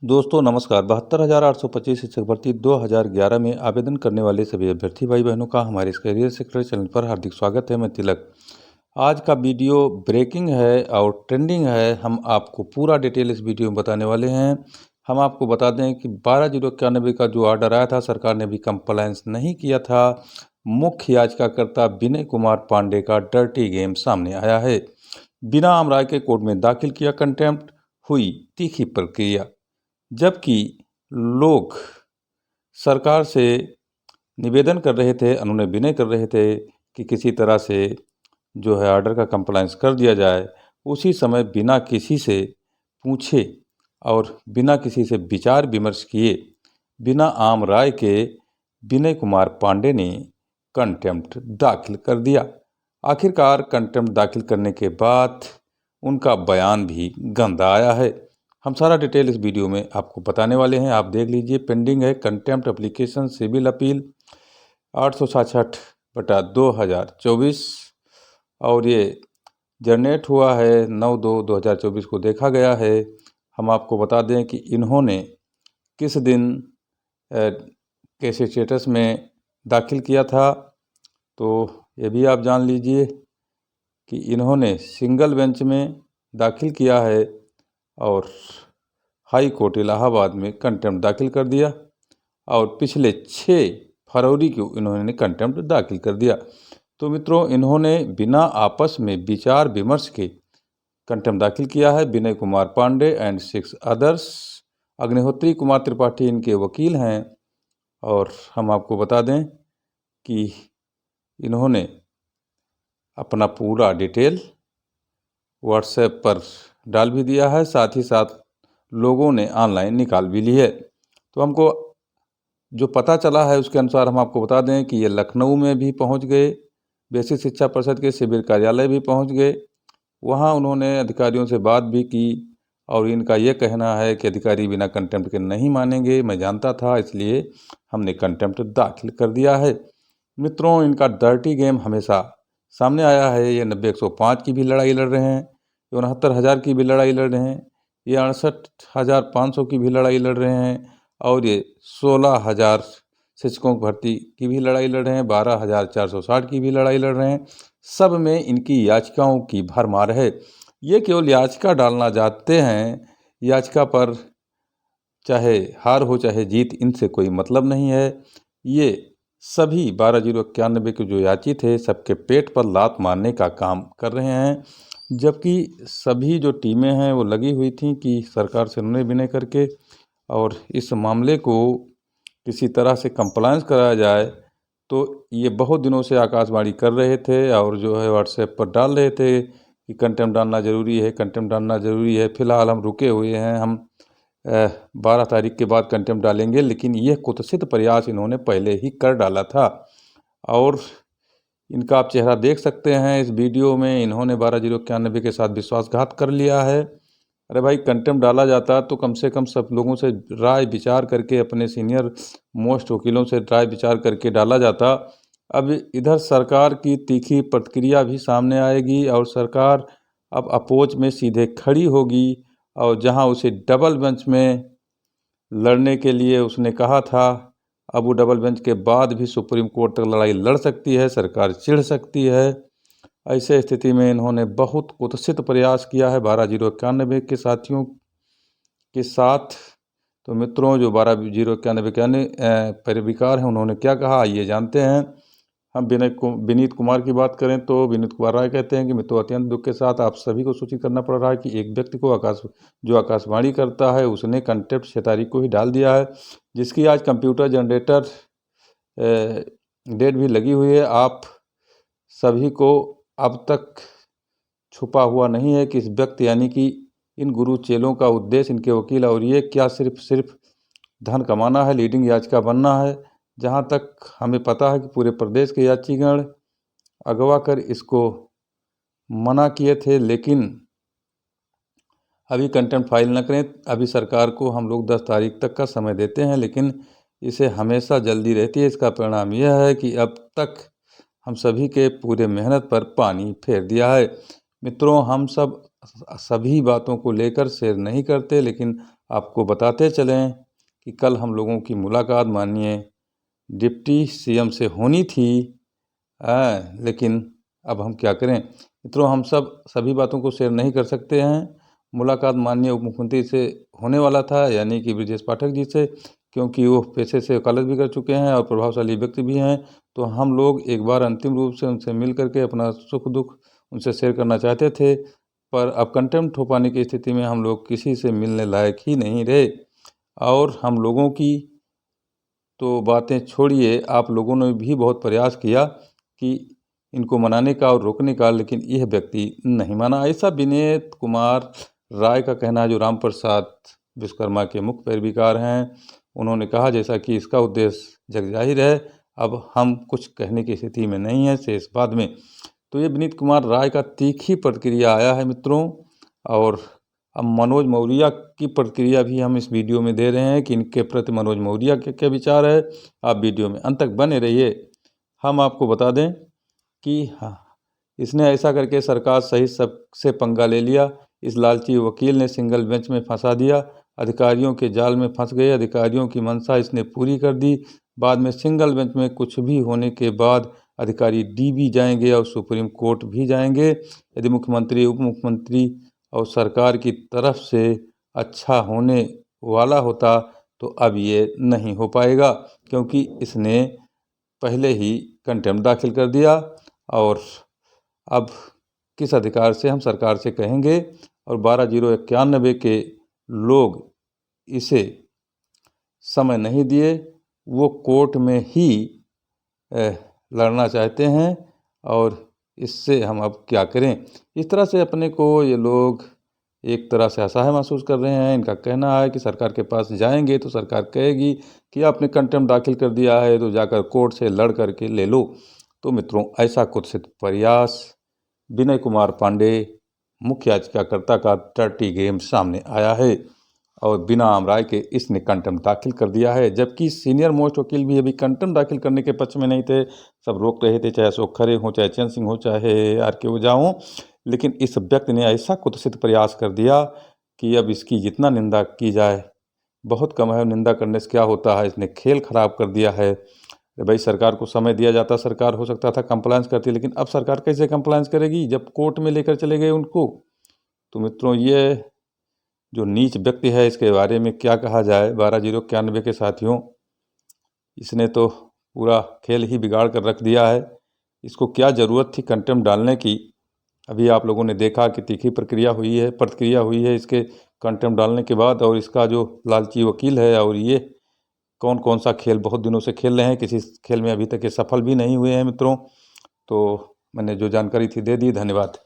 दोस्तों नमस्कार। 72,825 शिक्षक भर्ती 2011 में आवेदन करने वाले सभी अभ्यर्थी भाई बहनों का हमारे इस करियर सेक्टर चैनल पर हार्दिक स्वागत है। मैं तिलक। आज का वीडियो ब्रेकिंग है और ट्रेंडिंग है। हम आपको पूरा डिटेल इस वीडियो में बताने वाले हैं। हम आपको बता दें कि 12/091 का जो ऑर्डर आया था, सरकार ने भी कंप्लायंस नहीं किया था। मुख्य याचिकाकर्ता विनय कुमार पांडे का डर्टी गेम सामने आया है। बिना आम राय के कोर्ट में दाखिल किया कंटेम्प्ट, हुई तीखी प्रक्रिया। जबकि लोग सरकार से निवेदन कर रहे थे, उन्होंने विनय कर रहे थे कि किसी तरह से जो है ऑर्डर का कंप्लायंस कर दिया जाए, उसी समय बिना किसी से पूछे और बिना किसी से विचार विमर्श किए, बिना आम राय के विनय कुमार पांडे ने कंटेम्प्ट दाखिल कर दिया। आखिरकार कंटेम्प्ट दाखिल करने के बाद उनका बयान भी गंदा आया है। हम सारा डिटेल इस वीडियो में आपको बताने वाले हैं, आप देख लीजिए। पेंडिंग है कंटेम्प्ट एप्लीकेशन सिविल अपील 866/2024 और ये जनरेट हुआ है 9/2/2024 को देखा गया है। हम आपको बता दें कि इन्होंने किस दिन केस स्टेटस में दाखिल किया था, तो ये भी आप जान लीजिए कि इन्होंने सिंगल बेंच में दाखिल किया है और हाई कोर्ट इलाहाबाद में कंटेम्प्ट दाखिल कर दिया और पिछले 6 फरवरी को इन्होंने कंटेम्प्ट दाखिल कर दिया। तो मित्रों, इन्होंने बिना आपस में विचार विमर्श के कंटेम्प्ट दाखिल किया है। Vinay Kumar Pandey and 6 others. अग्निहोत्री कुमार त्रिपाठी इनके वकील हैं और हम आपको बता दें कि इन्होंने अपना पूरा डिटेल व्हाट्सएप पर डाल भी दिया है, साथ ही साथ लोगों ने ऑनलाइन निकाल भी ली है। तो हमको जो पता चला है उसके अनुसार हम आपको बता दें कि ये लखनऊ में भी पहुंच गए, बेसिक शिक्षा परिषद के शिविर कार्यालय भी पहुंच गए। वहां उन्होंने अधिकारियों से बात भी की और इनका ये कहना है कि अधिकारी बिना कंटेम्प्ट के नहीं मानेंगे। मैं जानता था, इसलिए हमने कंटेम्प्ट दाखिल कर दिया है। मित्रों, इनका डर्टी गेम हमेशा सामने आया है। ये 90-105 की भी लड़ाई लड़ रहे हैं, 69,000 की भी लड़ाई लड़ रहे हैं, ये 68,500 की भी लड़ाई लड़ रहे हैं और ये 16,000 शिक्षकों की भर्ती की भी लड़ाई लड़ रहे हैं, 12,460 की भी लड़ाई लड़ रहे हैं। सब में इनकी याचिकाओं की भरमार है। ये केवल याचिका डालना चाहते हैं। याचिका पर चाहे हार हो चाहे जीत, इनसे कोई मतलब नहीं है। ये सभी 12/091 के जो याची थे, सबके पेट पर लात मारने का काम कर रहे हैं। जबकि सभी जो टीमें हैं वो लगी हुई थी कि सरकार से निर्णय विनय करके और इस मामले को किसी तरह से कंप्लायंस कराया जाए। तो ये बहुत दिनों से आकाशवाणी कर रहे थे और जो है व्हाट्सएप पर डाल रहे थे कि कंटेम्प्ट डालना ज़रूरी है, कंटेम्प्ट डालना ज़रूरी है। फ़िलहाल हम रुके हुए हैं, हम 12 तारीख के बाद कंटेम्प्ट डालेंगे, लेकिन यह कुत्सित प्रयास इन्होंने पहले ही कर डाला था और इनका आप चेहरा देख सकते हैं इस वीडियो में। इन्होंने 12/091 के साथ विश्वासघात कर लिया है। अरे भाई, कंटेम्प्ट डाला जाता तो कम से कम सब लोगों से राय विचार करके, अपने सीनियर मोस्ट वकीलों से राय विचार करके डाला जाता। अब इधर सरकार की तीखी प्रतिक्रिया भी सामने आएगी और सरकार अब अपोज में सीधे खड़ी होगी और जहां उसे डबल बेंच में लड़ने के लिए उसने कहा था, अब वो डबल बेंच के बाद भी सुप्रीम कोर्ट तक लड़ाई लड़ सकती है, सरकार चिढ़ सकती है। ऐसे स्थिति में इन्होंने बहुत कुत्सित प्रयास किया है 12/091 के साथियों के साथ। तो मित्रों, जो 12/091 के अन्य पैरविकार हैं, उन्होंने क्या कहा आइए जानते हैं। हम विनीत कुमार की बात करें तो विनीत कुमार राय कहते हैं कि मित्रों, अत्यंत दुख के साथ आप सभी को सूचित करना पड़ रहा है कि एक व्यक्ति को जो आकाशवाणी करता है, उसने कंटेम्प्ट 6 तारीख को ही डाल दिया है, जिसकी आज कंप्यूटर जनरेटर डेट भी लगी हुई है। आप सभी को अब तक छुपा हुआ नहीं है कि इस व्यक्ति यानी कि इन गुरु चेलों का उद्देश्य, इनके वकील और ये क्या सिर्फ धन कमाना है, लीडिंग याचिका बनना है। जहाँ तक हमें पता है कि पूरे प्रदेश के यात्रीगण अगवा कर इसको मना किए थे, लेकिन अभी कंटेम्प्ट फाइल न करें। अभी सरकार को हम लोग 10 तारीख तक का समय देते हैं, लेकिन इसे हमेशा जल्दी रहती है। इसका परिणाम यह है कि अब तक हम सभी के पूरे मेहनत पर पानी फेर दिया है। मित्रों, हम सभी बातों को लेकर शेयर नहीं करते, लेकिन आपको बताते चलें कि कल हम लोगों की मुलाकात माननीय डिप्टी सीएम से होनी थी, लेकिन अब हम क्या करें मित्रों, हम सभी बातों को शेयर नहीं कर सकते हैं। मुलाकात माननीय उप मुख्यमंत्री से होने वाला था, यानी कि ब्रजेश पाठक जी से, क्योंकि वो पेशे से वकालत भी कर चुके हैं और प्रभावशाली व्यक्ति भी हैं। तो हम लोग एक बार अंतिम रूप से उनसे मिल करके अपना सुख दुख उनसे शेयर करना चाहते थे, पर अब कंटेम्प्ट हो पाने की स्थिति में हम लोग किसी से मिलने लायक ही नहीं रहे। और हम लोगों की तो बातें छोड़िए, आप लोगों ने भी बहुत प्रयास किया कि इनको मनाने का और रोकने का, लेकिन यह व्यक्ति नहीं माना। ऐसा विनीत कुमार राय का कहना है, जो राम प्रसाद विश्वकर्मा के मुख्य पैरवीकार हैं। उन्होंने कहा जैसा कि इसका उद्देश्य जग जाहिर है, अब हम कुछ कहने की स्थिति में नहीं है, शेष बाद में। तो ये विनीत कुमार राय का तीखी प्रतिक्रिया आया है मित्रों, और अब मनोज मौर्य की प्रतिक्रिया भी हम इस वीडियो में दे रहे हैं कि इनके प्रति मनोज मौर्य के क्या विचार है। आप वीडियो में अंत तक बने रहिए। हम आपको बता दें कि हाँ, इसने ऐसा करके सरकार सहित सबसे पंगा ले लिया। इस लालची वकील ने सिंगल बेंच में फंसा दिया, अधिकारियों के जाल में फंस गए। अधिकारियों की मंशा इसने पूरी कर दी। बाद में सिंगल बेंच में कुछ भी होने के बाद अधिकारी डीबी जाएंगे और सुप्रीम कोर्ट भी जाएंगे। यदि मुख्यमंत्री, उप मुख्यमंत्री और सरकार की तरफ से अच्छा होने वाला होता तो अब ये नहीं हो पाएगा, क्योंकि इसने पहले ही कंटेम्प्ट दाखिल कर दिया। और अब किस अधिकार से हम सरकार से कहेंगे। और 12/091 के लोग इसे समय नहीं दिए, वो कोर्ट में ही लड़ना चाहते हैं, और इससे हम अब क्या करें। इस तरह से अपने को ये लोग एक तरह से असहाय महसूस कर रहे हैं। इनका कहना है कि सरकार के पास जाएंगे तो सरकार कहेगी कि आपने कंटेम्प्ट दाखिल कर दिया है तो जाकर कोर्ट से लड़ करके ले लो। तो मित्रों, ऐसा कुत्सित प्रयास विनय कुमार पांडे, मुख्य याचिकाकर्ता का डर्टी गेम सामने आया है, और बिना राय के इसने कंटेम्प्ट दाखिल कर दिया है। जबकि सीनियर मोस्ट वकील भी अभी कंटेम्प्ट दाखिल करने के पक्ष में नहीं थे, सब रोक रहे थे, चाहे अशोक खरे हों, चाहे चैन सिंह हो, चाहे आर के ओझा हों। लेकिन इस व्यक्ति ने ऐसा कुत्सित प्रयास कर दिया कि अब इसकी जितना निंदा की जाए बहुत कम है। निंदा करने से क्या होता है, इसने खेल खराब कर दिया है। भाई, सरकार को समय दिया जाता, सरकार हो सकता था कंप्लायंस करती, लेकिन अब सरकार कैसे कंप्लायंस करेगी जब कोर्ट में लेकर चले गए उनको। तो मित्रों, ये जो नीच व्यक्ति है, इसके बारे में क्या कहा जाए। 12/091 के साथियों, इसने तो पूरा खेल ही बिगाड़ कर रख दिया है। इसको क्या ज़रूरत थी कंटेम्प्ट डालने की। अभी आप लोगों ने देखा कि तीखी प्रतिक्रिया हुई है इसके कंटेम्प्ट डालने के बाद। और इसका जो लालची वकील है, और ये कौन कौन सा खेल बहुत दिनों से खेल रहे हैं, किसी खेल में अभी तक ये सफल भी नहीं हुए हैं मित्रों। तो मैंने जो जानकारी थी दे दी। धन्यवाद।